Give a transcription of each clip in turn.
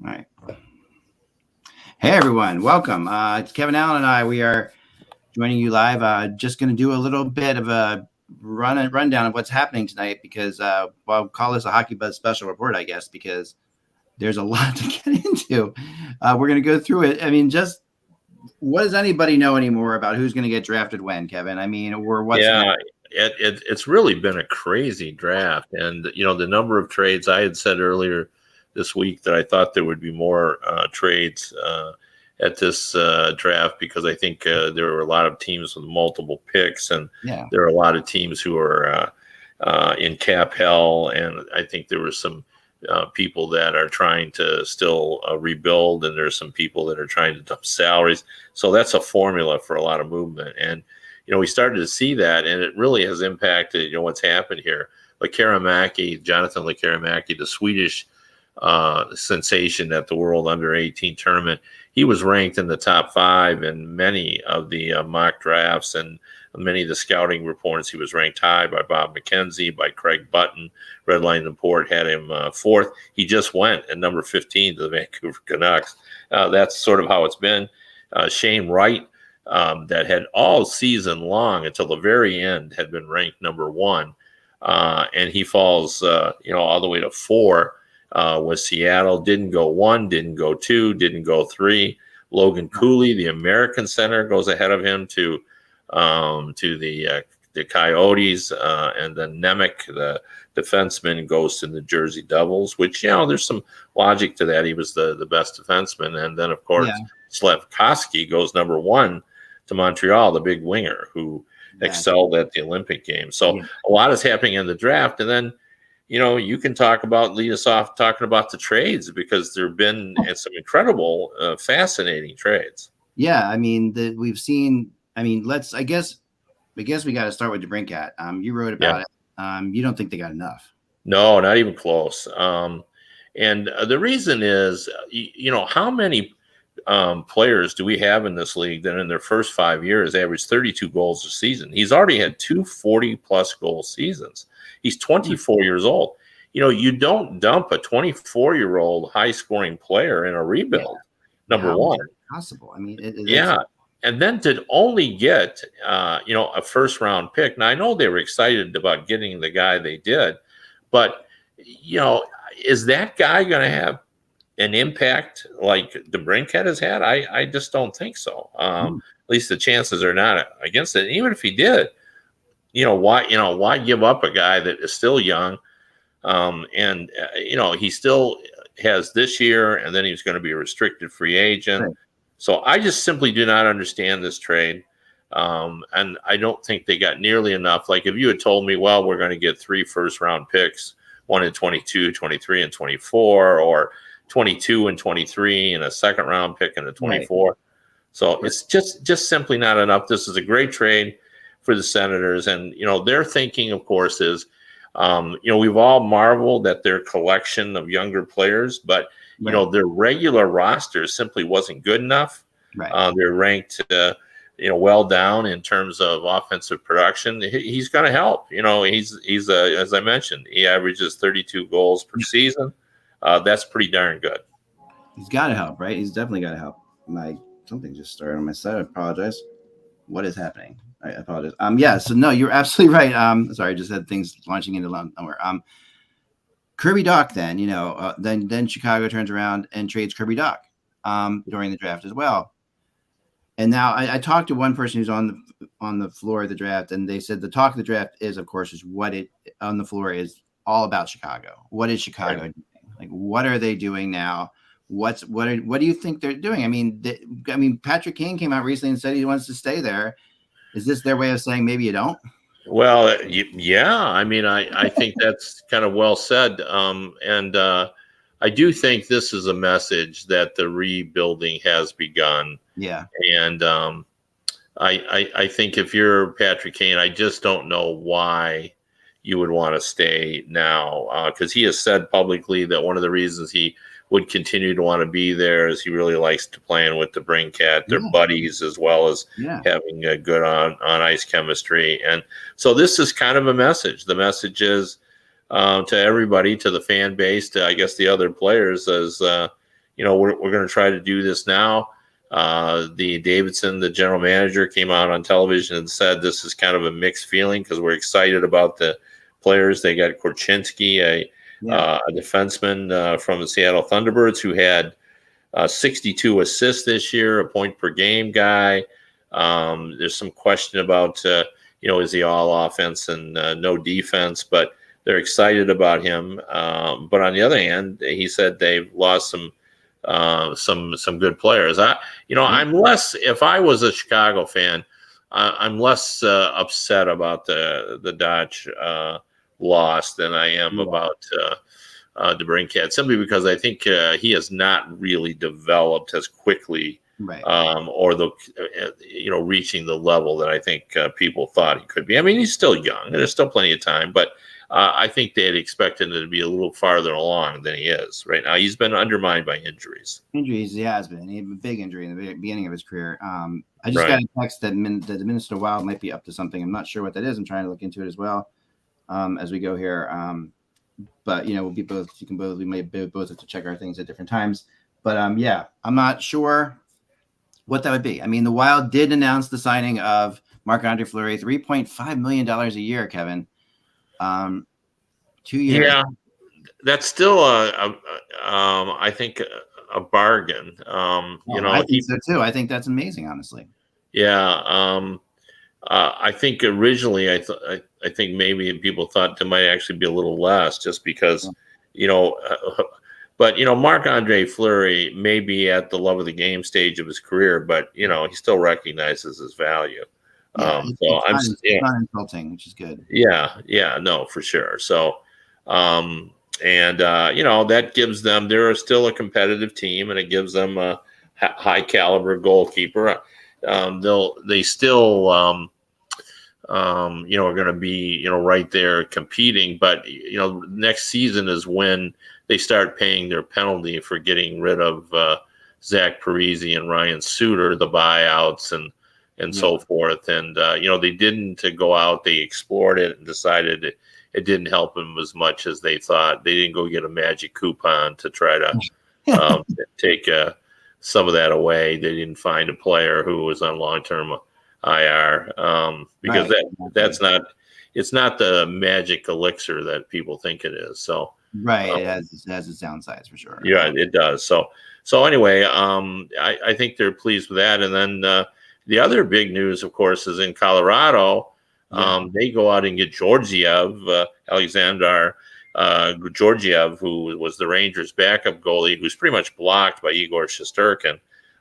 All right. Hey, everyone. Welcome. It's Kevin Allen and I. We are joining you live. Just going to do a little bit of a rundown of what's happening tonight because, I'll call this a Hockey Buzz special report, I guess, because there's a lot to get into. We're going to go through it. I mean, just what does anybody know anymore about who's going to get drafted when, Kevin? I mean, or what's it's really been a crazy draft. And, the number of trades I had said earlier this week that I thought there would be more trades at this draft because I think there were a lot of teams with multiple picks, and there are a lot of teams who are in cap hell. And I think there were some people that are trying to still rebuild, and there's some people that are trying to dump salaries. So that's a formula for a lot of movement. And we started to see that, and it really has impacted, what's happened here. Jonathan Lekaramäki, the Swedish sensation at the World Under-18 tournament, he was ranked in the top 5 in many of the mock drafts and many of the scouting reports. He was ranked high by Bob McKenzie, by Craig Button. Red Line Report had him 4th. He just went at number 15 to the Vancouver Canucks. That's sort of how it's been. Shane Wright, that had all season long until the very end had been ranked number 1, and he falls all the way to 4 with Seattle. Didn't go 1, didn't go 2, didn't go 3. Logan Cooley, the American center, goes ahead of him to the Coyotes, and then Nemec, the defenseman, goes to the Jersey Devils, which, there's some logic to that. He was the best defenseman. And then, of course, Slafkovsky goes number 1 to Montreal, the big winger who excelled at the Olympic Games. So a lot is happening in the draft. And then, you can lead us off talking about the trades, because there have been some incredible, fascinating trades. Yeah. I mean, we've seen, I guess we got to start with DeBrincat. You wrote about it. You don't think they got enough? No, not even close. And the reason is, how many players do we have in this league that in their first 5 years average 32 goals a season? He's already had 2 40-plus goal seasons. He's 24 years old. You don't dump a 24-year-old high-scoring player in a rebuild, number one. Possible. I mean, and then to only get, a first-round pick. Now, I know they were excited about getting the guy they did, but, is that guy going to have an impact like DeBrincat has had? I just don't think so. At least the chances are not against it. And even if he did, why give up a guy that is still young? And he still has this year, and then he's going to be a restricted free agent. Right. So I just simply do not understand this trade. And I don't think they got nearly enough. Like if you had told me, well, we're going to get 3 first-round picks, 1 in 22, 23, and 24, or 22 and 23 and a second-round pick in a 24. Right. So it's just simply not enough. This is a great trade for the Senators. And, their thinking, of course, is, we've all marveled at their collection of younger players, but, their regular roster simply wasn't good enough. Right. They're ranked, well down in terms of offensive production. He's going to help. He's as I mentioned, he averages 32 goals per season. That's pretty darn good. He's got to help, right? He's definitely got to help. Something just started on my side. I apologize. What is happening? I apologize. So no, you're absolutely right. Sorry, I just had things launching into nowhere. Kirby Dach, then, then Chicago turns around and trades Kirby Dach during the draft as well. And now I talked to one person who's on the floor of the draft, and they said the talk of the draft is, of course, is what it on the floor is all about Chicago. What is Chicago doing? Like, what are they doing now? What do you think they're doing? I mean, Patrick Kane came out recently and said he wants to stay there. Is this their way of saying maybe you don't? Well, yeah. I mean, I think that's kind of well said. And I do think this is a message that the rebuilding has begun. Yeah. And I think if you're Patrick Kane, I just don't know why you would want to stay now, because he has said publicly that one of the reasons he would continue to want to be there is he really likes to playing with DeBrincat. They're buddies, as well as having a good on ice chemistry. And so this is kind of a message. The message is to everybody, to the fan base, to I guess the other players, as we're going to try to do this now. The Davidson, the general manager, came out on television and said this is kind of a mixed feeling because we're excited about the players. They got Korchinski, a defenseman from the Seattle Thunderbirds who had 62 assists this year, a point per game guy. There's some question about, is he all offense and no defense, but they're excited about him. But on the other hand, he said they've lost some good players. I'm less, if I was a Chicago fan, I'm less upset about the Dodge loss than I am about DeBrincat, simply because I think he has not really developed as quickly, or reaching the level that I think people thought he could be. I mean, he's still young, and there's still plenty of time, but I think they had expected him to be a little farther along than he is right now. He's been undermined by injuries. He has been. He had a big injury in the beginning of his career. I just got a text that the Minnesota Wild might be up to something. I'm not sure what that is. I'm trying to look into it as well as we go here. But we'll be both. We may both have to check our things at different times. But I'm not sure what that would be. I mean, the Wild did announce the signing of Marc-Andre Fleury, $3.5 million a year, Kevin. 2 years. Yeah, that's still I think a bargain. I think so too. I think that's amazing, honestly. Yeah. I think originally I think maybe people thought there might actually be a little less, just because but Marc-Andre Fleury may be at the love of the game stage of his career, but he still recognizes his value. It's not insulting, which is good. Yeah, no, for sure. So, that gives them, they're still a competitive team, and it gives them a high caliber goalkeeper. They still, are going to be, right there competing, but, next season is when they start paying their penalty for getting rid of, Zach Parise and Ryan Suter, the buyouts and so forth. And, they didn't go out, they explored it and decided it didn't help them as much as they thought. They didn't go get a magic coupon to try to take some of that away. They didn't find a player who was on long-term IR because it's not the magic elixir that people think it is. So, it has its downsides for sure. Yeah, it does. So anyway, I think they're pleased with that. And then, the other big news, of course, is in Colorado. They go out and get Georgiev, Alexander Georgiev, who was the Rangers' backup goalie, who's pretty much blocked by Igor Shesterkin.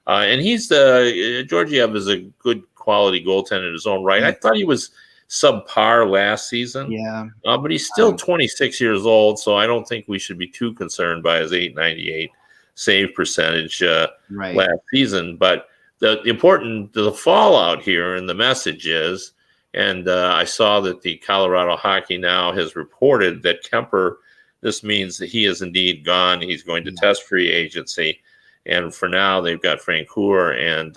And Georgiev is a good quality goaltender in his own right. I thought he was subpar last season. But he's still 26 years old, so I don't think we should be too concerned by his .898 save percentage last season. But the fallout here and the message is, and I saw that the Colorado Hockey Now has reported that Kemper, this means that he is indeed gone. He's going to test free agency. And for now, they've got Francoeur and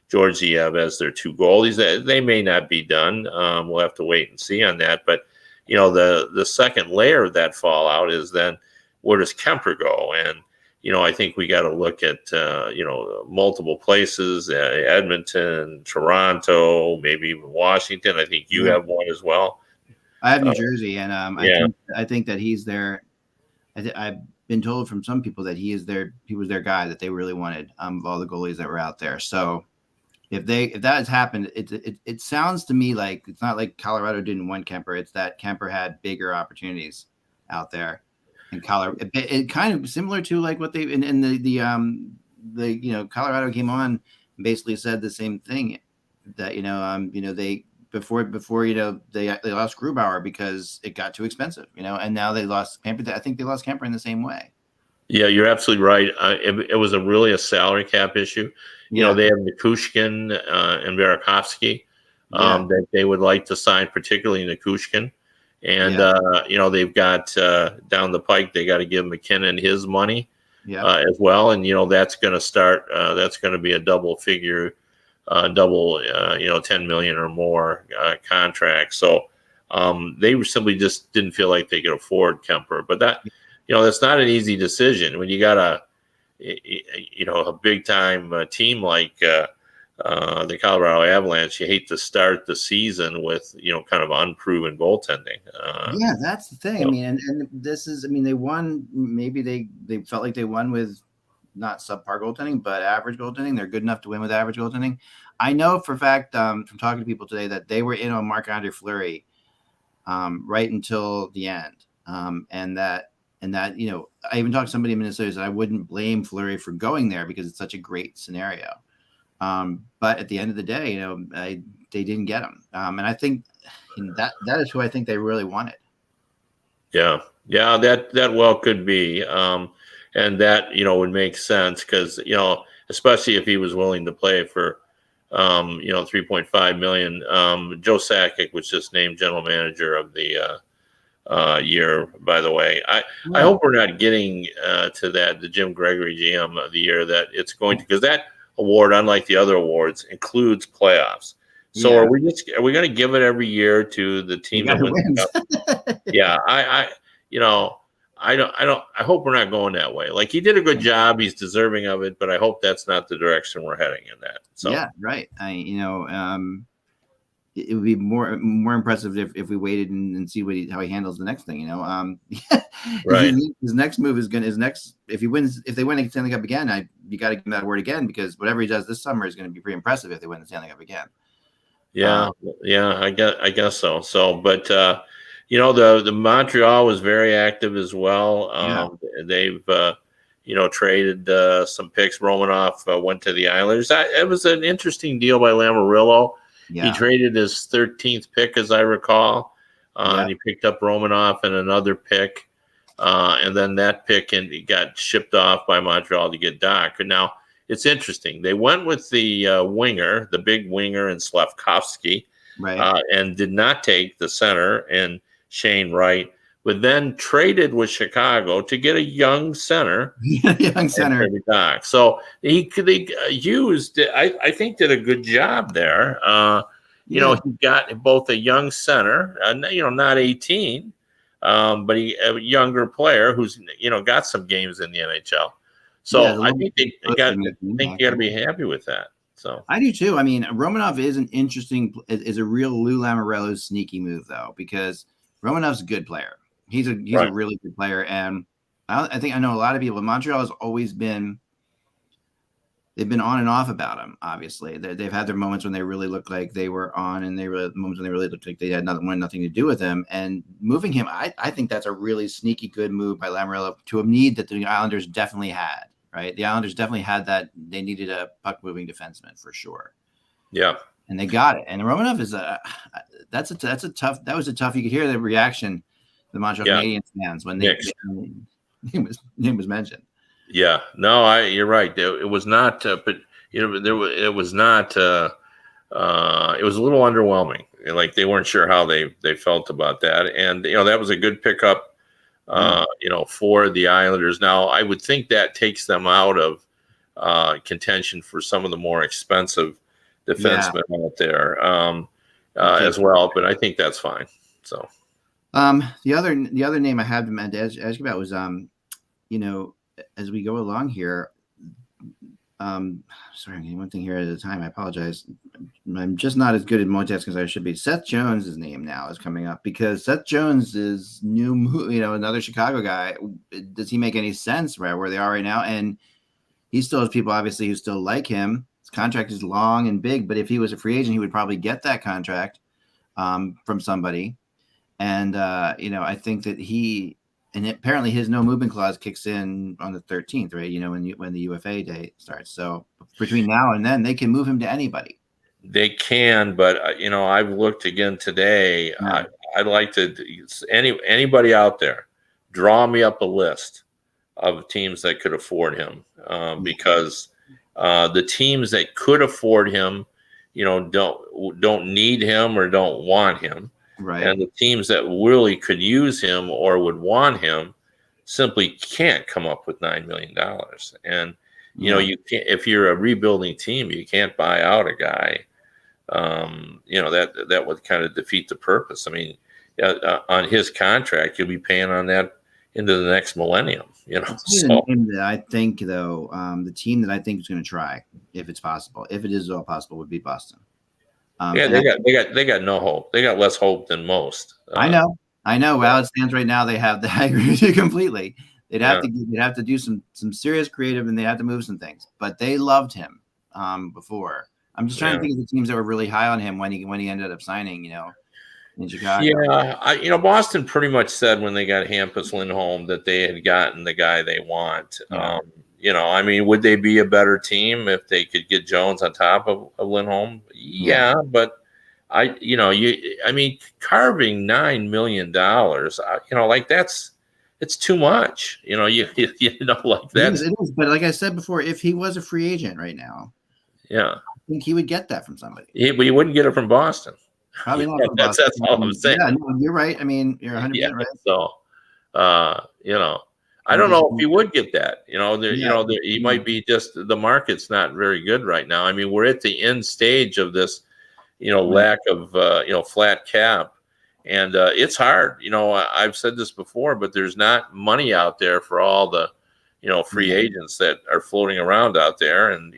Georgiev as their two goalies. They may not be done. We'll have to wait and see on that. But, the second layer of that fallout is then where does Kemper go? And, I think we got to look at, multiple places, Edmonton, Toronto, maybe even Washington. I think you have one as well. I have New Jersey, and I think that he's there. I've been told from some people that he was their guy that they really wanted of all the goalies that were out there. So if that has happened, it sounds to me like it's not like Colorado didn't want Kemper. It's that Kemper had bigger opportunities out there. And Colorado, it kind of similar to like what they in the Colorado came on and basically said the same thing that they before they lost Grubauer because it got too expensive, and now they lost Kemper. I think they lost Kemper in the same way. Yeah, you're absolutely right. It was really a salary cap issue. They have Nikushkin and Burakovsky that they would like to sign, particularly Nikushkin. And, they've got down the pike, they got to give McKinnon his money as well. And, that's going to start, that's going to be a double 10 million or more contract. So they simply just didn't feel like they could afford Kemper. But that, that's not an easy decision when you got a big time team like the Colorado Avalanche, you hate to start the season with kind of unproven goaltending. Yeah, that's the thing. I So, mean, and this is, I mean, they won. Maybe they felt like they won with not subpar goaltending, but average goaltending. They're good enough to win with average goaltending. I know for a fact from talking to people today that they were in on Marc-Andre Fleury right until the end, and that I even talked to somebody in Minnesota that I wouldn't blame Fleury for going there because it's such a great scenario. But at the end of the day, they didn't get him, and I think that is who I think they really wanted. yeah, that well could be, and that would make sense because especially if he was willing to play for 3.5 million. Joe Sakic was just named general manager of the year. By the way, I hope we're not getting to that the Jim Gregory GM of the year that it's going to, because that award, unlike the other awards, includes playoffs. So are we going to give it every year to the team that wins? Yeah, I hope we're not going that way. Like, he did a good job, he's deserving of it, but I hope that's not the direction we're heading in that. So yeah, right. It would be more impressive if we waited and see how he handles the next thing. Right. His next move is if they win the Stanley Cup again, you got to give him that award again, because whatever he does this summer is going to be pretty impressive if they win the Stanley Cup again. Yeah, I guess so. So, but the Montreal was very active as well. They've traded some picks. Romanoff went to the Islanders. It was an interesting deal by Lamoriello. He traded his 13th pick, as I recall, and he picked up Romanoff and another pick, and then that pick he got shipped off by Montreal to get Doc. And now it's interesting. They went with the winger, the big winger, in Slavkovsky, right, and did not take the center and Shane Wright, but then traded with Chicago to get a young center. Doc. So they used, I think, did a good job there. He got both a young center, not 18, but a younger player who's got some games in the NHL. So I think you got to be happy with that. So I do too. I mean, Romanov is a real Lou Lamoriello sneaky move, though, because Romanov's a good player. He's a really good player, and I know a lot of people in Montreal has always been. They've been on and off about him. Obviously, they've had their moments when they really looked like they were on, and moments when they really looked like they had nothing to do with him. And moving him, I think that's a really sneaky good move by Lamoriello to a need that the Islanders definitely had. Right, the Islanders definitely had that. They needed a puck moving defenseman for sure. Yeah, and they got it. And Romanov is that's a tough. That was a tough. You could hear the reaction the Montreal Canadiens fans when name was mentioned. Yeah, no, you're right. It was not, but it was not. It was a little underwhelming. Like, they weren't sure how they felt about that, and that was a good pickup. For the Islanders. Now, I would think that takes them out of contention for some of the more expensive defensemen out there as well. But I think that's fine. So, the other name I had to ask you about was, as we go along here, sorry, I'm getting one thing here at a time. I apologize. I'm just not as good at multitasking as I should be. Seth Jones' name now is coming up because Seth Jones is another Chicago guy. Does he make any sense right where they are right now? And he still has people, obviously, who still like him. His contract is long and big, but if he was a free agent, he would probably get that contract from somebody. And, I think that and apparently his no movement clause kicks in on the 13th, right? When the UFA day starts. So between now and then, they can move him to anybody. They can, but I've looked again today. Yeah. I'd like to anybody out there, draw me up a list of teams that could afford him, because the teams that could afford him, don't need him or don't want him. Right. And the teams that really could use him or would want him simply can't come up with $9 million. And, you can't, if you're a rebuilding team, you can't buy out a guy. That would kind of defeat the purpose. I mean, on his contract, you'll be paying on that, into the next millennium. You know, I'll tell you the so name that I think, though, the team that I think is going to try, if it's possible, if it is all possible, would be Boston. yeah, And they got no hope. They got less hope than most. I know. Well, it stands right now. They have the. I agree with you completely. They'd Yeah, have to do some serious creative, and they have to move some things. But they loved him before. I'm just trying to yeah. think of the teams that were really high on him when he ended up signing. In Chicago. Yeah, Boston pretty much said when they got Hampus Lindholm that they had gotten the guy they want. Yeah. I mean, would they be a better team if they could get Jones on top of Lindholm? Yeah, but I mean, carving $9 million, like it's too much. Like that's It is. But like I said before, if he was a free agent right now, yeah. I think he would get that from somebody. But you wouldn't get it from Boston. Probably not from That's Boston. all I'm saying. Yeah, no, you're right. I mean, you're 100% right. So, I don't know if he would get that. He might be just the market's not very good right now. I mean, we're at the end stage of this, lack of flat cap, and it's hard. I've said this before, but there's not money out there for all the, free agents that are floating around out there, and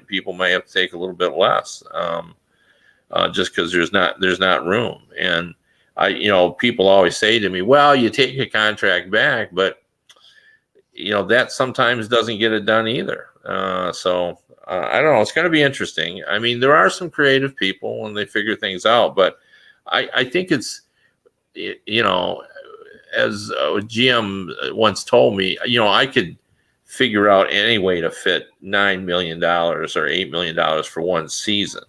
people might have to take a little bit less. Just because there's not room. And people always say to me, well, you take a contract back, but that sometimes doesn't get it done either. So I don't know. It's going to be interesting. I mean, there are some creative people and they figure things out, but I think it's, as a GM once told me, I could figure out any way to fit $9 million or $8 million for one season.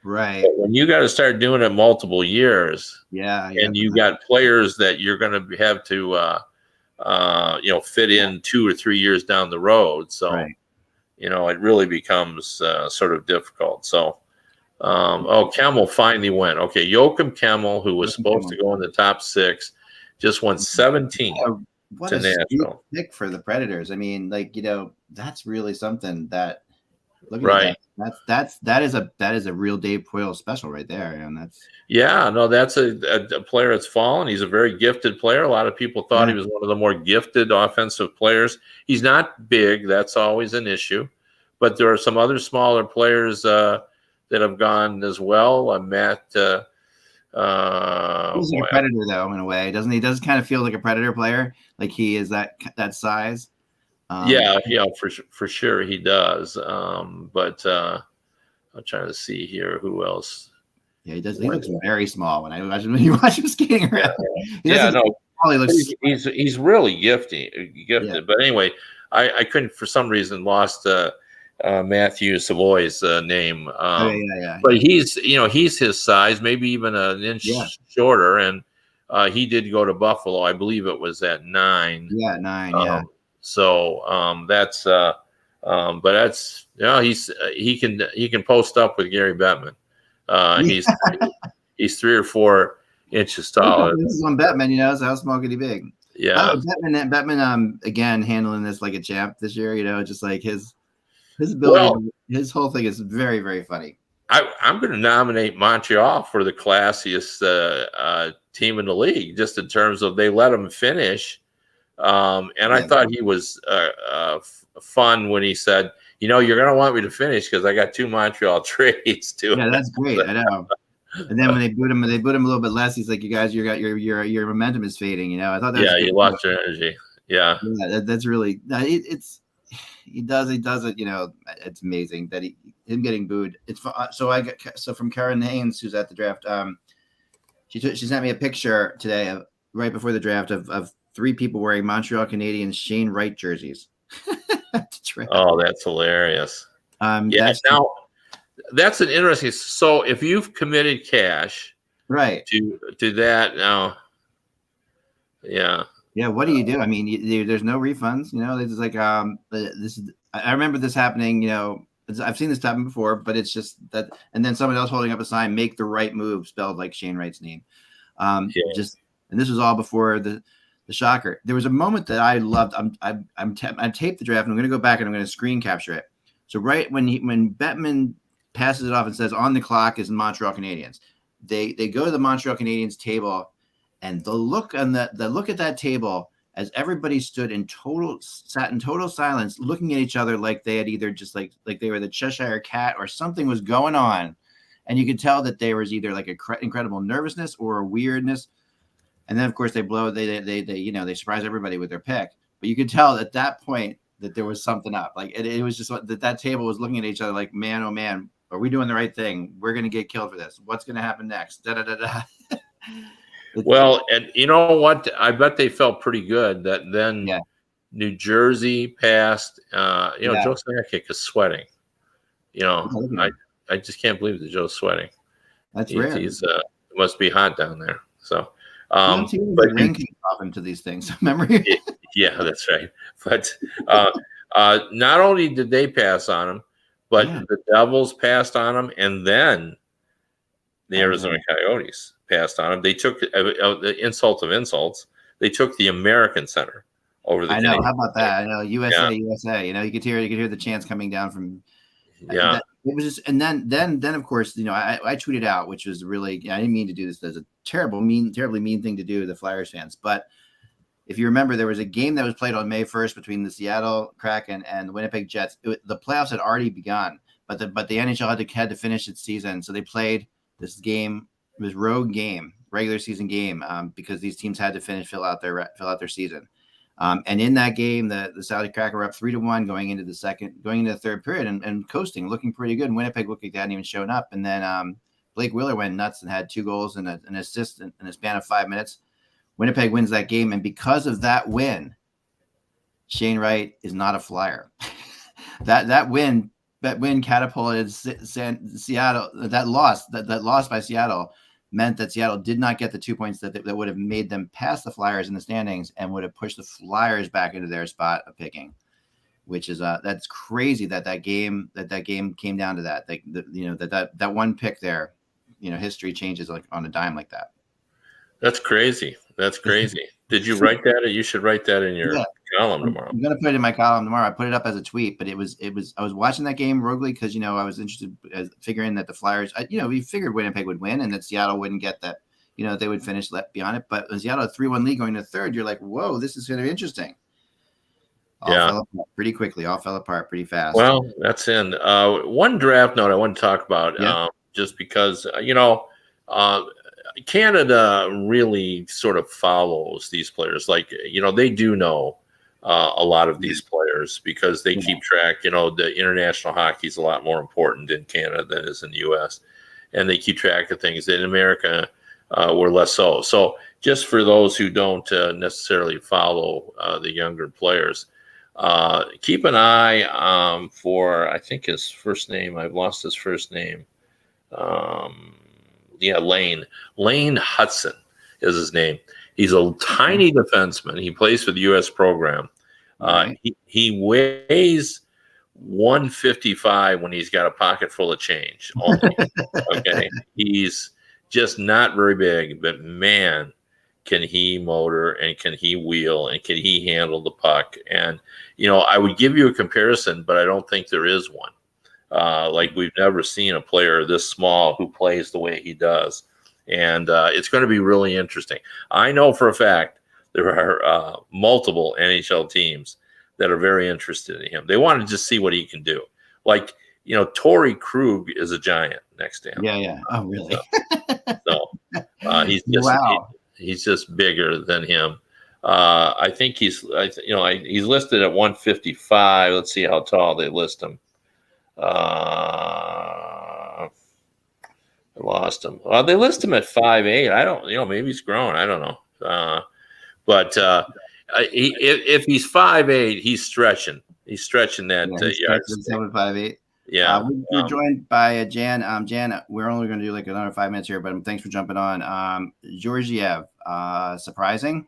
Right. But when you got to start doing it multiple years, and you got players that you're going to have to, fit in 2 or 3 years down the road. So, it really becomes sort of difficult. So, Kemmel finally went. Okay, Joachim Kemmel, who was supposed to go in the top 6, just went 17 what to a Nashville. Pick for the Predators. I mean, that's really something that. Look at Right. that is a real Dave Poyle special right there, and that's that's a player that's fallen. He's a very gifted player. A lot of people thought he was one of the more gifted offensive players. He's not big. That's always an issue. But there are some other smaller players that have gone as well. Matt. he's like a Predator, though, in a way, doesn't he? Does kind of feel like a Predator player, like he is that size. For sure he does. But I'm trying to see here who else. Yeah, he does. He looks very small when you watch him skating around. He's really gifted. Yeah. But anyway, I couldn't for some reason lost Matthew Savoy's name. But he's his size, maybe even an inch shorter, and he did go to Buffalo. I believe it was at 9. Yeah, 9. So that's but that's he can post up with Gary Bettman. He's 3 or 4 inches tall. This is on Bettman, so how small could he be? Yeah, Bettman again handling this like a champ this year. Just like his ability, his whole thing is very, very funny. I'm going to nominate Montreal for the classiest team in the league, just in terms of they let him finish. And I thought he was fun when he said, you're going to want me to finish because I got 2 Montreal trades too. Yeah, that's great. I know. And then when they boot him a little bit less. He's like, "You guys, your momentum is fading." I thought that. Yeah, you lost your energy. Yeah, that's really. He does it. It's amazing that him getting booed. It's so from Karen Haynes, who's at the draft. She sent me a picture today right before the draft of 3 people wearing Montreal Canadiens Shane Wright jerseys. Oh, that's hilarious. That's an interesting. So if you've committed cash, right, to that now, what do you do? I mean, there's no refunds. This is like this is. I remember this happening. I've seen this happen before, but it's just that, and then someone else holding up a sign, "Make the right move," spelled like Shane Wright's name. And this was all before the shocker. There was a moment that I loved. I taped the draft, and I'm going to go back and I'm going to screen capture it. So right when Bettman passes it off and says on the clock is Montreal Canadiens, they go to the Montreal Canadiens table, and the look at that table as everybody sat in total silence, looking at each other like they had either just like they were the Cheshire Cat or something was going on. And you could tell that there was either like incredible nervousness or a weirdness. And then of course they they surprise everybody with their pick. But you could tell at that point that there was something up. Like it was just that table was looking at each other like, man, oh man, are we doing the right thing? We're going to get killed for this. What's going to happen next? Da, da, da, da. Well, and you know what? I bet they felt pretty good that then New Jersey passed. Joe Sakic is sweating. I just can't believe that Joe's sweating. That's rare. It must be hot down there. So, but rain can drop into these things. Remember? Yeah, that's right. But not only did they pass on him, but the Devils passed on him, and then the Arizona Coyotes passed on him. They took the insult of insults. They took the American Center over the. I know. Canadian. How about that? I know. USA. You could hear the chants coming down from. Yeah. It was just, and then of course, I tweeted out, which was really, I didn't mean to do this. There's a terribly mean thing to do to the Flyers fans. But if you remember, there was a game that was played on May 1st between the Seattle Kraken and the Winnipeg Jets. The playoffs had already begun, but the NHL had to finish its season. So they played this game, this road game, regular season game, because these teams had to fill out their season. And in that game, the Seattle Kraken were up 3-1 going into the third period and coasting, looking pretty good. And Winnipeg looked like they hadn't even shown up. And then Blake Wheeler went nuts and had 2 goals and an assist in a span of 5 minutes. Winnipeg wins that game. And because of that win, Shane Wright is not a Flyer. that win catapulted Seattle. That loss by Seattle meant that Seattle did not get the 2 points that would have made them pass the Flyers in the standings and would have pushed the Flyers back into their spot of picking, which is that's crazy that game came down to that. That one pick there, history changes like on a dime like that. That's crazy. Did you write that, or you should write that in your column tomorrow? I'm gonna put it in my column tomorrow. I put it up as a tweet, but it was. I was watching that game, Rogley, because I was interested in figuring that the Flyers. We figured Winnipeg would win and that Seattle wouldn't get that. They would finish left beyond it. But when Seattle had 3-1 lead going to third, you're like, whoa, this is going to be interesting. All fell apart pretty quickly. All fell apart pretty fast. Well, that's in one draft note I want to talk about, just because Canada really sort of follows these players. Like, they do know a lot of these players because they keep track. The international hockey is a lot more important in Canada than it is in the U.S. And they keep track of things that in America were less so. So just for those who don't necessarily follow the younger players, keep an eye for, I think his first name, I've lost his first name. Lane Hudson is his name. He's a tiny defenseman. He plays for the U.S. program. He weighs 155 when he's got a pocket full of change. Only. Okay, he's just not very big, but man, can he motor and can he wheel and can he handle the puck? And I would give you a comparison, but I don't think there is one. Like we've never seen a player this small who plays the way he does. And it's going to be really interesting. I know for a fact there are multiple NHL teams that are very interested in him. They want to just see what he can do. Like, Torrey Krug is a giant next to him. Yeah. Oh, really? He's just he's just bigger than him. I think he's listed at 155. Let's see how tall they list him. I lost him. They list him at 5'8". I don't, maybe he's grown. I don't know. But if he's 5'8", he's stretching. He's stretching that yard. 5'8". Yeah. We're joined by Jan. Jan, we're only going to do like another 5 minutes here, but thanks for jumping on. Georgiev, surprising?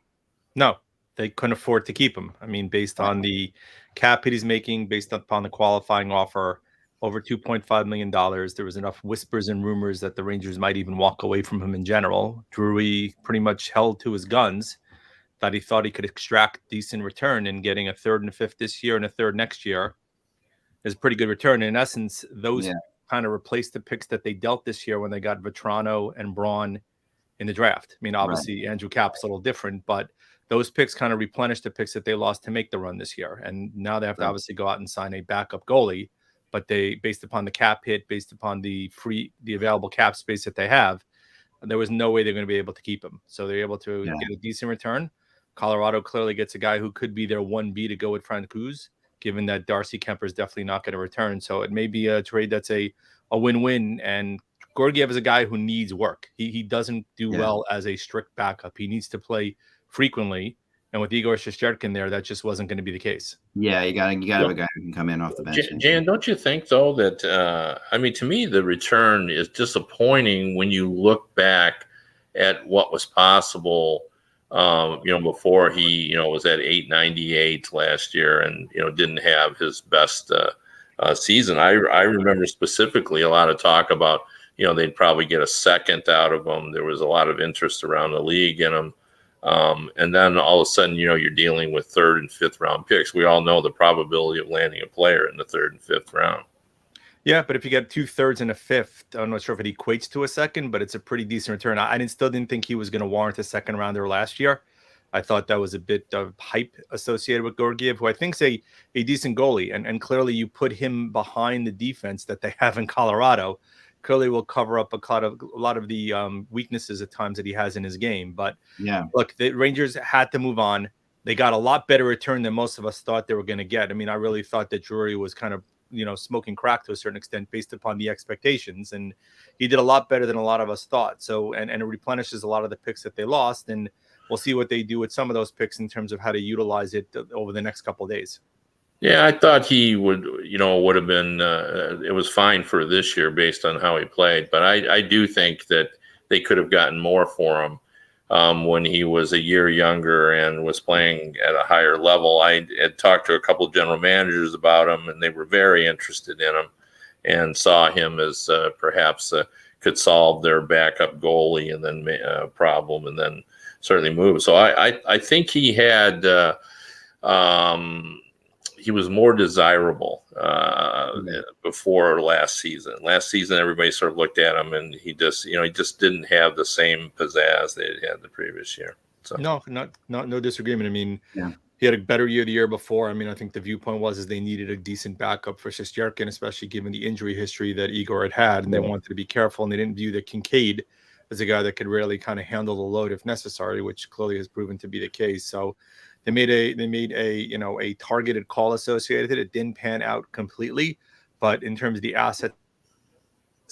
No, they couldn't afford to keep him. I mean, based on the cap hit he's making, based upon the qualifying offer, over $2.5 million. There was enough whispers and rumors that the Rangers might even walk away from him in general. Drury pretty much held to his guns, that he thought he could extract decent return, and getting a third and a fifth this year and a third next year is a pretty good return. In essence, those kind of replaced the picks that they dealt this year when they got Vetrano and Braun in the draft. I mean, obviously Andrew Cap's a little different, but those picks kind of replenish the picks that they lost to make the run this year. And now they have to obviously go out and sign a backup goalie, but they, based upon the cap hit, based upon the available cap space that they have, there was no way they're going to be able to keep him. So they're able to get a decent return. Colorado clearly gets a guy who could be their 1B to go with Francouz, given that Darcy Kemper is definitely not going to return. So it may be a trade that's a win-win. And Georgiev is a guy who needs work. He doesn't do well as a strict backup. He needs to play frequently. And with Igor Shesterkin there, that just wasn't going to be the case. Yeah, you got to have a guy who can come in off the bench. Jan, don't you think though that I mean, to me, the return is disappointing when you look back at what was possible. Before he was at 898 last year, and didn't have his best season. I remember specifically a lot of talk about they'd probably get a second out of him. There was a lot of interest around the league in him. And then all of a sudden, you're dealing with third and fifth round picks. We all know the probability of landing a player in the third and fifth round. Yeah, but if you get 2/3 and a fifth, I'm not sure if it equates to a second, but it's a pretty decent return. I still didn't think he was going to warrant a second rounder last year. I thought that was a bit of hype associated with Georgiev, who I think is a decent goalie. And clearly you put him behind the defense that they have in Colorado. Clearly will cover up a lot of the weaknesses at times that he has in his game. But look, the Rangers had to move on. They got a lot better return than most of us thought they were going to get. I mean, I really thought that Drury was kind of smoking crack to a certain extent based upon the expectations. And he did a lot better than a lot of us thought. So, and it replenishes a lot of the picks that they lost. And we'll see what they do with some of those picks in terms of how to utilize it over the next couple of days. Yeah, I thought he would have been, it was fine for this year based on how he played. But I do think that they could have gotten more for him when he was a year younger and was playing at a higher level. I had talked to a couple of general managers about him, and they were very interested in him and saw him as perhaps could solve their backup goalie and then problem and then certainly move. So I think he had he was more desirable before last season. Last season, everybody sort of looked at him, and he just didn't have the same pizzazz they had the previous year. So no disagreement. I mean, he had a better year the year before. I mean, I think the viewpoint was they needed a decent backup for Shesterkin, especially given the injury history that Igor had, and they wanted to be careful, and they didn't view that Kincaid as a guy that could really kind of handle the load if necessary, which clearly has proven to be the case. So they made a targeted call associated with it. It didn't pan out completely, but in terms of the assets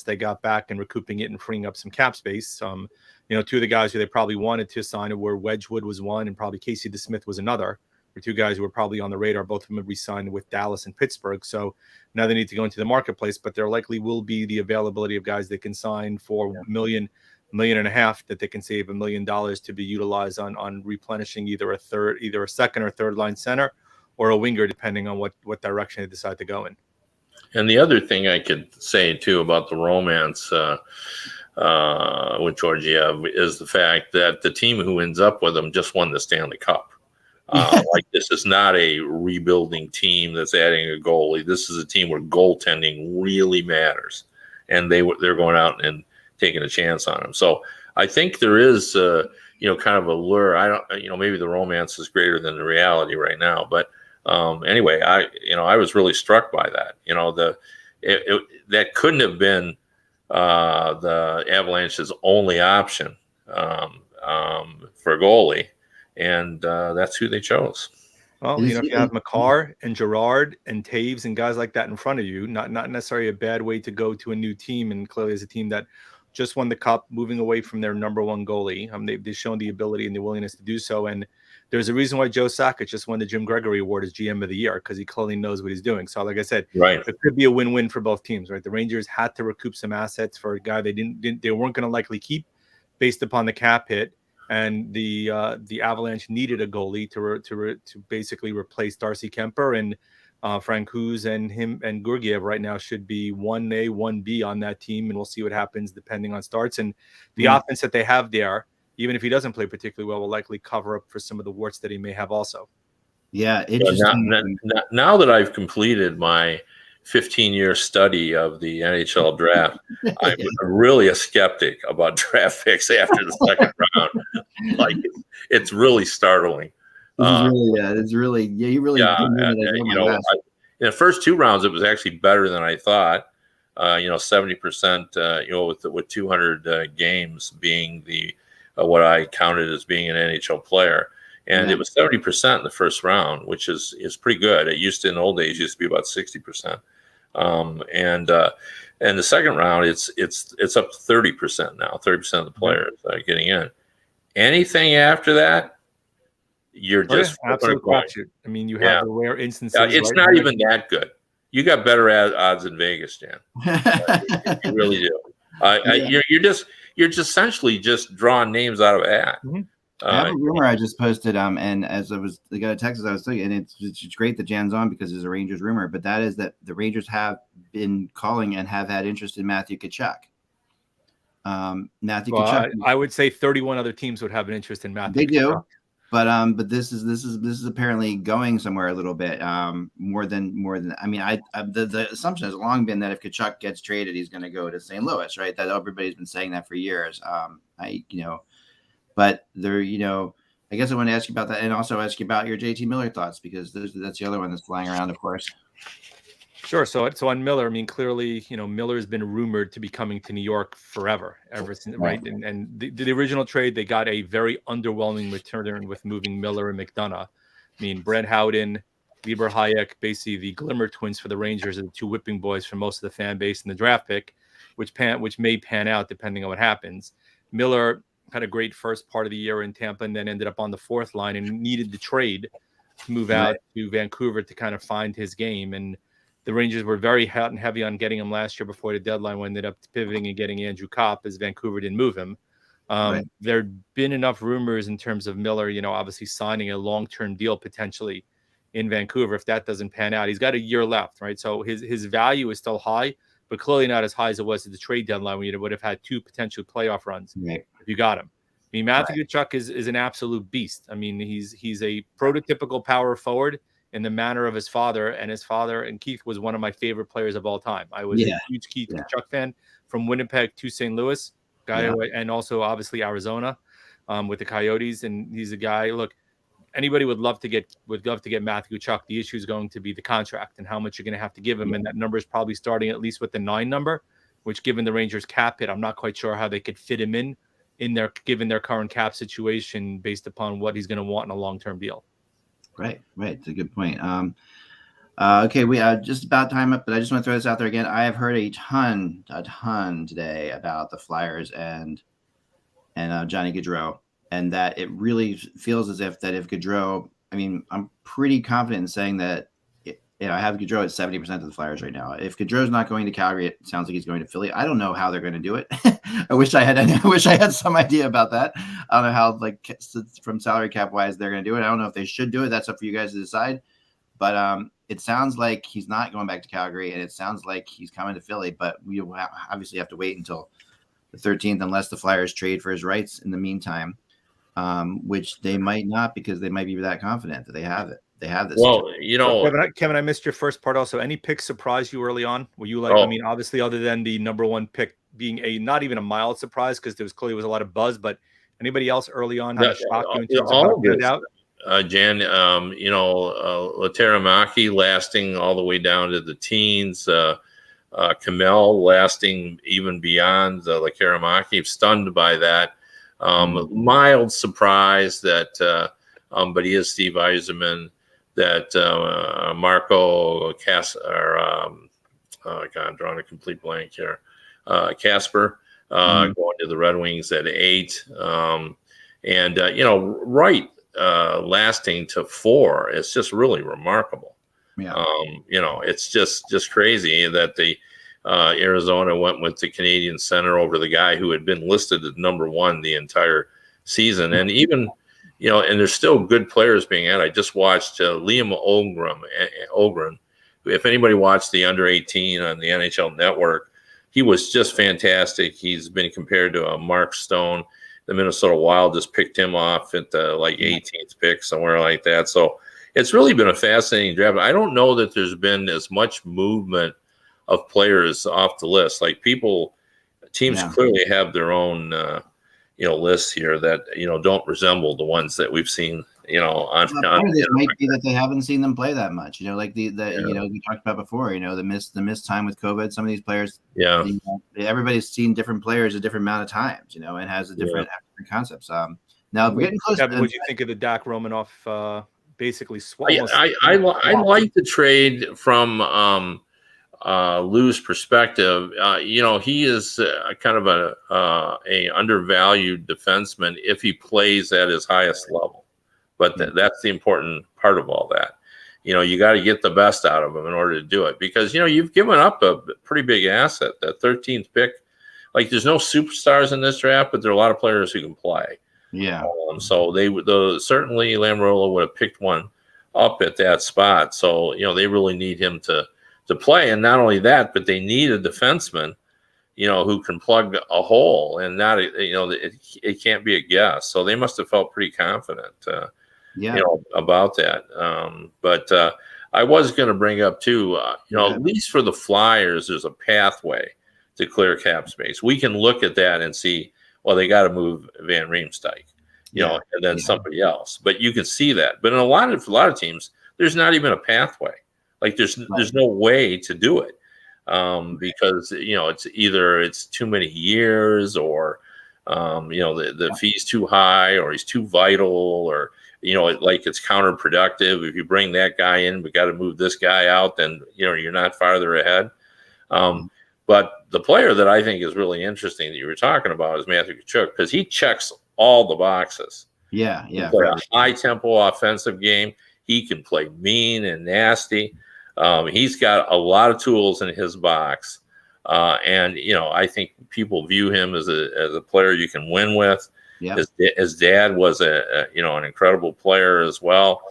they got back and recouping it and freeing up some cap space, two of the guys who they probably wanted to sign were Wedgwood was one, and probably Casey DeSmith was another. Were two guys who were probably on the radar. Both of them have re-signed with Dallas and Pittsburgh. So now they need to go into the marketplace, but there likely will be the availability of guys they can sign for $1.5 million that they can save $1 million to be utilized on replenishing either a second or third line center or a winger, depending on what direction they decide to go in. And the other thing I could say too about the romance with Georgiev is the fact that the team who ends up with him just won the Stanley Cup. Like, this is not a rebuilding team that's adding a goalie. This is a team where goaltending really matters, and they're going out and taking a chance on him. So I think there is kind of a lure. I don't maybe the romance is greater than the reality right now, but anyway, I was really struck by that. That couldn't have been the Avalanche's only option for goalie. And that's who they chose. Well, if you have Makar and Gerard and Taves and guys like that in front of you, not necessarily a bad way to go to a new team. And clearly, as a team that just won the cup, moving away from their number one goalie, they've shown the ability and the willingness to do so. And there's a reason why Joe Sakic just won the Jim Gregory Award as GM of the year, because he clearly knows what he's doing. So, like I said, it could be a win-win for both teams, right? The Rangers had to recoup some assets for a guy they weren't going to likely keep based upon the cap hit. And the Avalanche needed a goalie to basically replace Darcy Kemper, and Francouz and him and Georgiev right now should be 1A, 1B on that team, and we'll see what happens depending on starts. And the offense that they have there, even if he doesn't play particularly well, will likely cover up for some of the warts that he may have also. Yeah, interesting. Now that I've completed my 15-year study of the NHL draft, I'm really a skeptic about draft picks after the second round. Like it's really startling. It's really, you really, in the first 2 rounds, it was actually better than I thought. 70%, with 200 games being the what I counted as being an NHL player. And it was 70% in the first round, which is pretty good. It used to, in the old days, used to be about 60%. And the second round, it's up to 30% now. 30% of the players getting in. Anything after that, you're just absolute crapshoot. I mean, you have the rare instances. It's not even that good. You got better odds in Vegas, Jan. You really do. You're just essentially just drawing names out of a hat. Mm-hmm. I have a rumor I just posted, and as I was the guy in Texas, I was thinking, and it's great that Jan's on because it's a Rangers rumor, but that is that the Rangers have been calling and have had interest in Matthew Tkachuk. Tkachuk. I would say 31 other teams would have an interest in Matthew. They do, but this is apparently going somewhere a little bit more than. I mean, the assumption has long been that if Tkachuk gets traded, he's going to go to St. Louis, right? That everybody's been saying that for years. But there, I guess I want to ask you about that, and also ask you about your JT Miller thoughts, because that's the other one that's flying around, of course. Sure. So on Miller, I mean, clearly, Miller's been rumored to be coming to New York forever, ever since, right? And the original trade, they got a very underwhelming return with moving Miller and McDonough. I mean, Brett Howden, Lieber Hayek, basically the Glimmer twins for the Rangers, are the two whipping boys for most of the fan base in the draft pick, which may pan out depending on what happens. Miller had a great first part of the year in Tampa and then ended up on the fourth line and needed the trade to move out to Vancouver to kind of find his game. And the Rangers were very hot and heavy on getting him last year before the deadline, when they ended up pivoting and getting Andrew Kopp, as Vancouver didn't move him. There'd been enough rumors in terms of Miller, obviously signing a long-term deal potentially in Vancouver. If that doesn't pan out, he's got a year left, right? So his value is still high, but clearly not as high as it was at the trade deadline, when you would have had 2 potential playoff runs if you got him. I mean, Matthew Tkachuk is an absolute beast. I mean, he's a prototypical power forward in the manner of his father, and Keith was one of my favorite players of all time. I was a huge Keith Tkachuk fan from Winnipeg to St. Louis, and also obviously Arizona with the Coyotes. And he's a guy. Look, anybody would love to get Matthew Tkachuk. The issue is going to be the contract and how much you're going to have to give him, and that number is probably starting at least with the 9 number, which, given the Rangers cap hit, I'm not quite sure how they could fit him given their current cap situation, based upon what he's going to want in a long-term deal. Right. It's a good point. Okay, we are just about time up, but I just want to throw this out there again. I have heard a ton today about the Flyers and Johnny Gaudreau, and that it really feels as if Gaudreau, I mean, I'm pretty confident in saying that, I have Gaudreau at 70% of the Flyers right now. If Gaudreau's not going to Calgary, it sounds like he's going to Philly. I don't know how they're going to do it. I wish I had some idea about that. I don't know how, from salary cap wise, they're going to do it. I don't know if they should do it. That's up for you guys to decide. But it sounds like he's not going back to Calgary, and it sounds like he's coming to Philly. But we obviously have to wait until the 13th, unless the Flyers trade for his rights in the meantime, which they might not, because they might be that confident that they have it. They have this. Well, Kevin, I missed your first part also. Any picks surprise you early on? Were you I mean, obviously, other than the number 1 pick being not even a mild surprise, because there was a lot of buzz, but anybody else early on had a shock you in terms of how it turned out? Jan, Lataramaki lasting all the way down to the teens, Kamel lasting even beyond Lataramaki. Stunned by that. Mild surprise that, but he is Steve Yzerman, that Marco I'm drawing a complete blank here. Casper going to the Red Wings at 8, Wright lasting to 4. It's just really remarkable. It's just crazy that the Arizona went with the Canadian center over the guy who had been listed as number 1 the entire season, and even. And there's still good players being added. I just watched Liam Ogren. If anybody watched the under 18 on the NHL Network, he was just fantastic. He's been compared to Mark Stone. The Minnesota Wild just picked him off at the 18th pick, somewhere like that. So it's really been a fascinating draft. I don't know that there's been as much movement of players off the list. Like teams clearly have their own, lists here that, don't resemble the ones that we've seen, on. Part of it might be that they haven't seen them play that much. Like we talked about before. The missed time with COVID. Some of these players, everybody's seen different players a different amount of times, and has a different concepts. Now we're getting close. What do you think of the Dak Romanoff basically swap? I like the trade from Lou's perspective. He is kind of a undervalued defenseman if he plays at his highest level. But that's the important part of all that. You got to get the best out of him in order to do it, because you've given up a pretty big asset. That 13th pick, like, there's no superstars in this draft, but there are a lot of players who can play. Yeah. So certainly Lamoriello would have picked one up at that spot. So they really need him to play, and not only that, but they need a defenseman, who can plug a hole, and not it can't be a guess. So they must have felt pretty confident, about that. But I was going to bring up too, at least for the Flyers, there's a pathway to clear cap space. We can look at that and see, well, they got to move Van Riemsdyk, and then somebody else. But you can see that. But in a lot of teams, there's not even a pathway. Like there's no way to do it, because it's too many years, or the fee's too high, or he's too vital, or it's counterproductive. If you bring that guy in, we got to move this guy out, then you're not farther ahead. But the player that I think is really interesting that you were talking about is Matthew Tkachuk, because he checks all the boxes. Yeah. He can play a high tempo offensive game. He can play mean and nasty. He's got a lot of tools in his box, and I think people view him as a player you can win with. Yeah. His dad was an incredible player as well.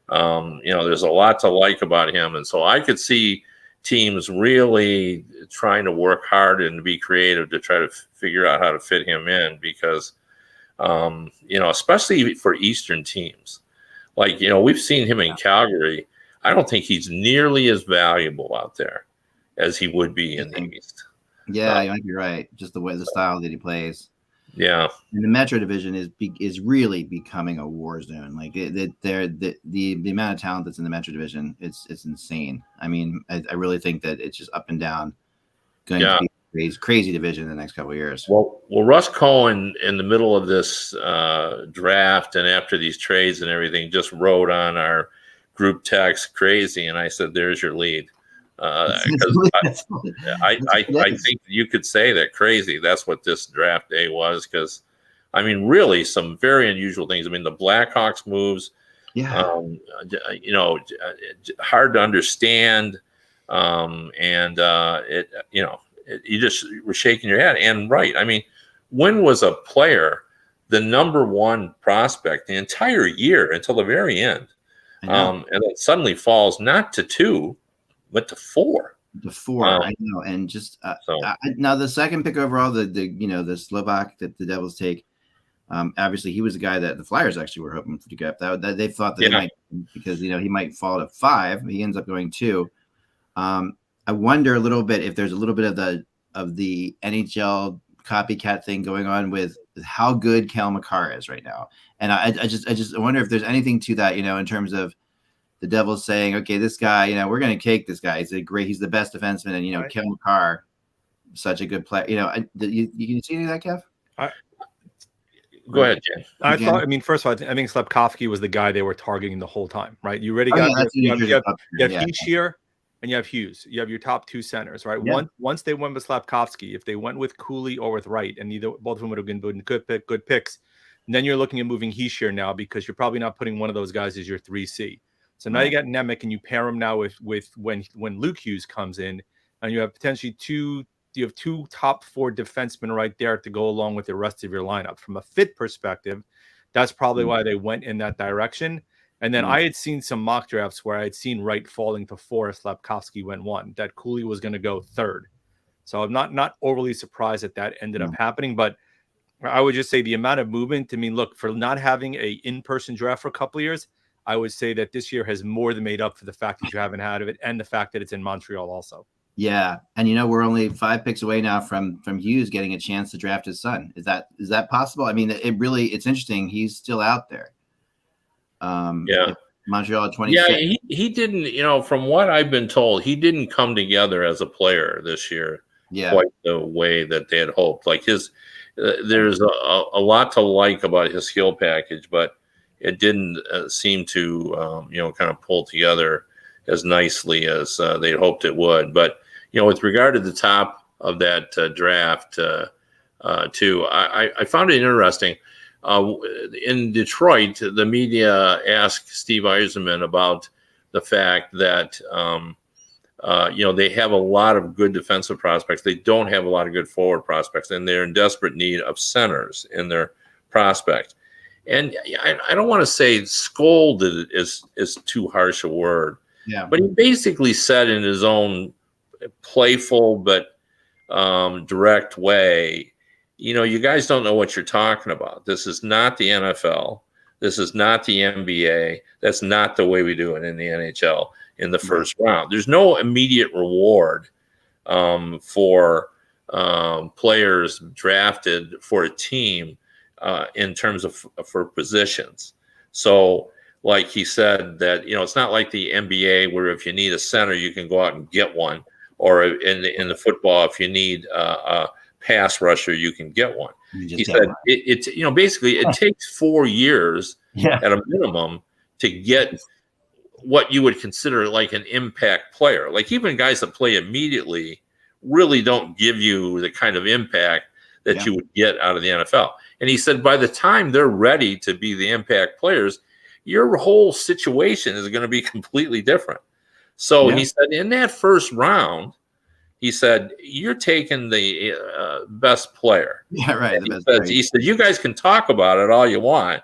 There's a lot to like about him, and so I could see teams really trying to work hard and be creative to try to figure out how to fit him in, because especially for Eastern teams, like we've seen him in Calgary. I don't think he's nearly as valuable out there as he would be in the East. Yeah, you might be right. Just the style that he plays. Yeah, and the Metro Division is really becoming a war zone. Like the amount of talent that's in the Metro Division, it's insane. I mean, I really think that it's just up and down, going to be a crazy division in the next couple of years. Well, Russ Cohen, in the middle of this draft and after these trades and everything, just wrote on our group text crazy, and I said, "There's your lead." I think you could say that crazy. That's what this draft day was, because I mean, really, some very unusual things. I mean, the Blackhawks moves, hard to understand, and you just were shaking your head. And right, I mean, when was a player the number one prospect the entire year until the very end? And then suddenly falls not to 2, but to 4. I know, and just now the second pick overall, the Slovak that the Devils take. Obviously, he was the guy that the Flyers actually were hoping to get. That they thought that they might, because he might fall to 5. He ends up going 2. I wonder a little bit if there's a little bit of the NHL copycat thing going on with how good Cale Makar is right now. And I just wonder if there's anything to that, in terms of the Devils saying, okay, this guy, we're going to cake this guy. He's the best defenseman. And, right. Cale Makar, such a good player. You can see any of that, Kev? Go ahead, Jim. First of all, I think Slafkovsky was the guy they were targeting the whole time, right? You already got you have Heath and you have Hughes. You have your top 2 centers, right? Yeah. Once they went with Slafkovsky, if they went with Cooley or with Wright, and both of them would have been good picks, and then you're looking at moving Heath now, because you're probably not putting one of those guys as your 3C. So now you got Nemec, and you pair him now with when Luke Hughes comes in, and you have potentially 2 top 4 defensemen right there to go along with the rest of your lineup. From a fit perspective, that's probably why they went in that direction. And then I had seen some mock drafts where I had seen Wright falling to 4, Slafkovsky went 1, that Cooley was going to go 3rd. So I'm not overly surprised that ended up happening, but I would just say the amount of movement. I mean, look, for not having a in-person draft for a couple of years, I would say that this year has more than made up for the fact that you haven't had of it, and the fact that it's in Montreal also. Yeah, and we're only 5 picks away now from Hughes getting a chance to draft his son. Is that possible? I mean, it's interesting. He's still out there. Yeah. Montreal at 26. Yeah, he didn't, from what I've been told, he didn't come together as a player this year quite the way that they had hoped. Like there's a lot to like about his skill package, but it didn't seem to, kind of pull together as nicely as they'd hoped it would. But, with regard to the top of that draft, too, I found it interesting. In Detroit, the media asked Steve Yzerman about the fact that, they have a lot of good defensive prospects. They don't have a lot of good forward prospects, and they're in desperate need of centers in their prospects. And I don't want to say scolded is too harsh a word, but he basically said in his own playful but direct way, you guys don't know what you're talking about. This is not the NFL. This is not the NBA. That's not the way we do it in the NHL in the first round. There's no immediate reward for players drafted for a team in terms of for positions. So, like he said, that it's not like the NBA where if you need a center, you can go out and get one, or in the football, if you need a pass rusher, you can get one. He said it's basically it takes 4 years at a minimum to get what you would consider like an impact player. Like even guys that play immediately really don't give you the kind of impact that you would get out of the NFL. And he said by the time they're ready to be the impact players, your whole situation is going to be completely different. So he said in that first round, he said, you're taking the best player. Yeah, right. He said, you guys can talk about it all you want,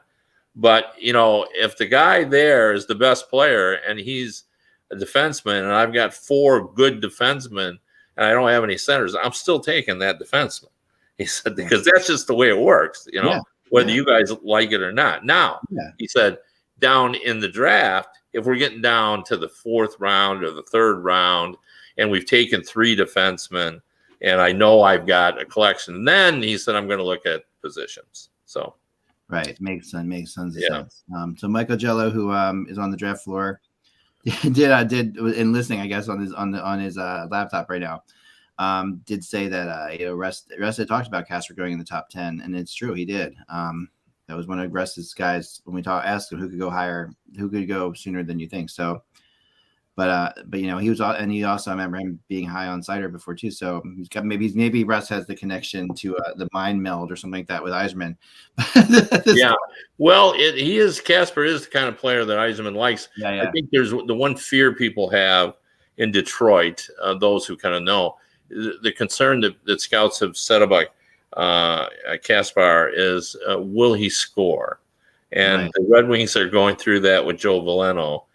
but, if the guy there is the best player and he's a defenseman and I've got 4 good defensemen and I don't have any centers, I'm still taking that defenseman. He said, because that's just the way it works, whether you guys like it or not. Now, he said, down in the draft, if we're getting down to the 4th round or the 3rd round, and we've taken 3 defensemen, and I know I've got a collection, then he said, I'm going to look at positions. So, right. Makes tons of sense. So Michael Jello, who is on the draft floor, did in listening, I guess, on his laptop right now, did say that Russ had talked about Casper going in the top 10, and it's true, he did. That was one of Russ's guys when we asked him who could go higher, who could go sooner than you think. So, but he was, and he also, I remember him being high on Cider before too. So he's got maybe Russ has the connection to the mind meld or something like that with Yzerman. Well, Casper is the kind of player that Yzerman likes. I think there's the one fear people have in Detroit, those who kind of know, the concern that scouts have said about Kaspar is will he score? And the Red Wings are going through that with Joe Veleno.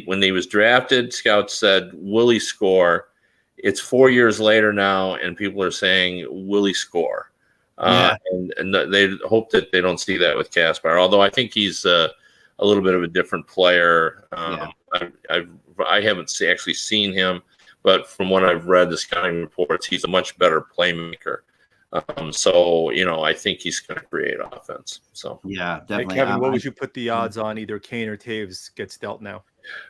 When he was drafted, scouts said, will he score? It's 4 years later now, and people are saying, will he score? And they hope that they don't see that with Kaspar, although I think he's a little bit of a different player. I haven't actually seen him, but from what I've read, the scouting reports, he's a much better playmaker. So, I think he's going to create offense. So, yeah, definitely. Hey, Kevin, what would you put the odds on either Kane or Taves gets dealt now?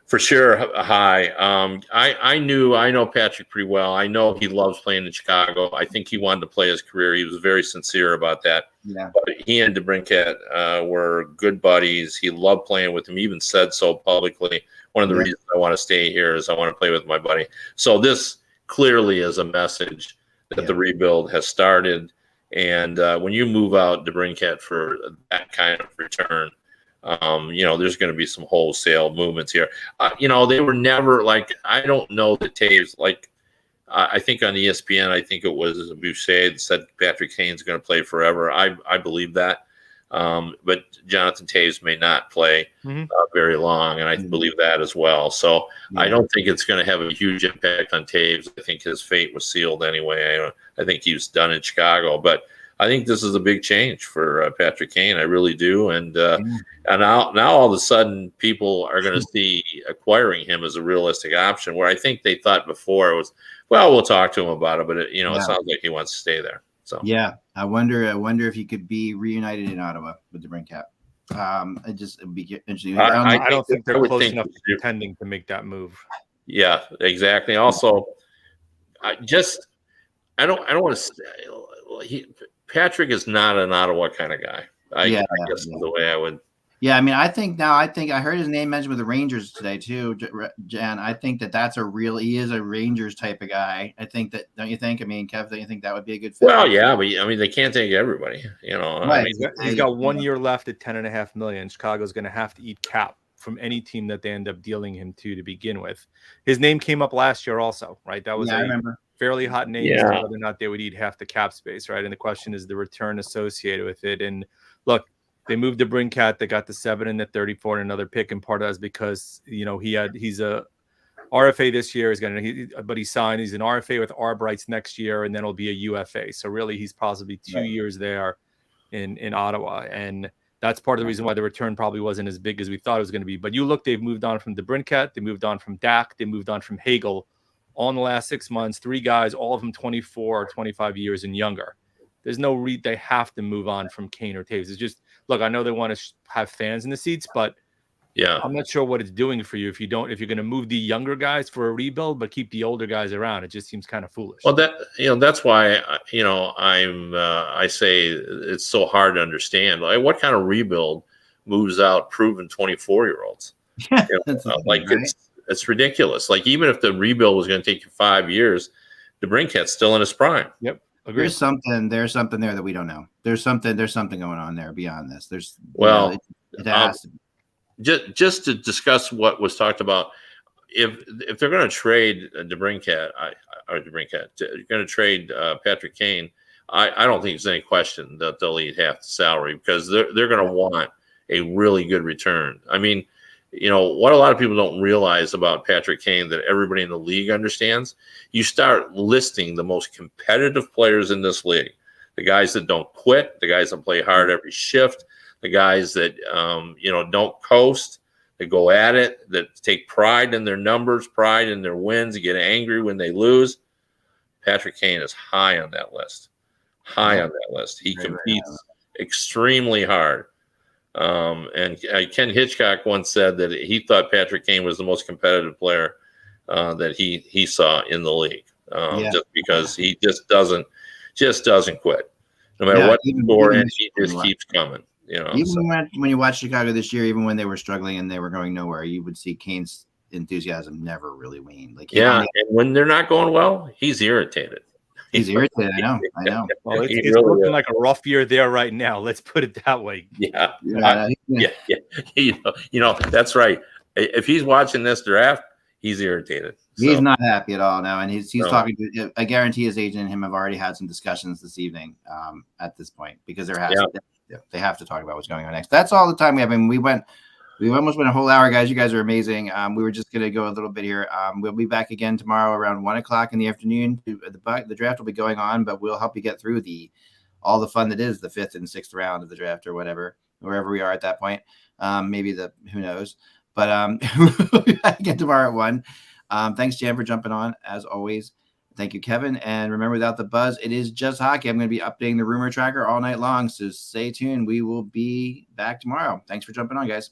For sure, high. I know Patrick pretty well. I know he loves playing in Chicago. I think he wanted to play his career. He was very sincere about that. Yeah. But he and DeBrincat were good buddies. He loved playing with him. He even said so publicly. One of the reasons I want to stay here is I want to play with my buddy. So this clearly is a message that the rebuild has started. And when you move out DeBrincat for that kind of return, there's going to be some wholesale movements here. They were never I don't know that Taves, I think on ESPN, I think it was Boucher that said Patrick Kane's going to play forever. I believe that. But Jonathan Taves may not play very long, and I believe that as well. So I don't think it's going to have a huge impact on Taves. I think his fate was sealed anyway. I think he was done in Chicago. But I think this is a big change for Patrick Kane. I really do. And now all of a sudden, people are going to see acquiring him as a realistic option. Where I think they thought before it was, well, we'll talk to him about it, but it sounds like he wants to stay there. So yeah, I wonder if he could be reunited in Ottawa with the Brink Cap. It would be interesting. I don't think they're close enough to contending to make that move. Yeah, exactly. Also, I don't want to. Patrick is not an Ottawa kind of guy. I guess is the way I would. Yeah, I mean, I think I heard his name mentioned with the Rangers today too, Jan. I think that's he is a Rangers type of guy. I think that, don't you think? I mean, Kev, don't you think that would be a good fit? Well, yeah, but I mean, they can't take everybody, Right. I mean, he's got 1 year left at $10.5 million. Chicago's going to have to eat cap from any team that they end up dealing him to begin with. His name came up last year also, right? That was I remember. Fairly hot name as to whether or not they would eat half the cap space, right? And the question is the return associated with it. And look, they moved the Brinkat. They got the 7 and the 34 and another pick, and part of that is because he's a RFA this year. But he signed. He's an RFA with Arbrights next year, and then it'll be a UFA. So really, he's possibly 2 years there in Ottawa, and that's part of the reason why the return probably wasn't as big as we thought it was going to be. But you look, they've moved on from the Brinkat, they moved on from Dak, they moved on from Hagel. All in the last 6 months, 3 guys, all of them 24 or 25 years and younger. There's no they have to move on from Kane or Taves. It's just, look, I know they want to have fans in the seats, but I'm not sure what it's doing for you if you're going to move the younger guys for a rebuild, but keep the older guys around. It just seems kind of foolish. Well, that's why I say it's so hard to understand. Like, what kind of rebuild moves out proven 24-year-olds? It's ridiculous. Like, even if the rebuild was going to take you 5 years, the Brinket's still in his prime. Yep. Agreed. There's something there that we don't know. There's something going on there beyond this. It has to be. Just to discuss what was talked about, if they're going to trade DeBrincat, they're going to trade Patrick Kane, I don't think there's any question that they'll eat half the salary, because they're going to want a really good return. I mean, what a lot of people don't realize about Patrick Kane that everybody in the league understands, you start listing the most competitive players in this league, the guys that don't quit, the guys that play hard every shift, the guys that, don't coast, that go at it, that take pride in their numbers, pride in their wins, get angry when they lose. Patrick Kane is high on that list. He competes extremely hard. And Ken Hitchcock once said that he thought Patrick Kane was the most competitive player that he saw in the league, just because he just doesn't quit, no matter what score, and he just keeps coming. When you watch Chicago this year, even when they were struggling and they were going nowhere, you would see Kane's enthusiasm never really wane. And when they're not going well, he's irritated. He's irritated. I know. Well, it's really looking like a rough year there right now. Let's put it that way. Yeah. That's right. If he's watching this draft, he's irritated. So. He's not happy at all now, and he's talking to. I guarantee his agent and him have already had some discussions this evening. At this point, because they have to talk about what's going on next. That's all the time we have. I mean, we almost went a whole hour, guys. You guys are amazing. We were just going to go a little bit here. We'll be back again tomorrow around 1:00 in the afternoon. The draft will be going on, but we'll help you get through all the fun that is the 5th and 6th round of the draft, or whatever, wherever we are at that point. Maybe who knows? But we'll be back again tomorrow at 1. Thanks, Jan, for jumping on as always. Thank you, Kevin. And remember, without the buzz, it is just hockey. I'm going to be updating the rumor tracker all night long, so stay tuned. We will be back tomorrow. Thanks for jumping on, guys.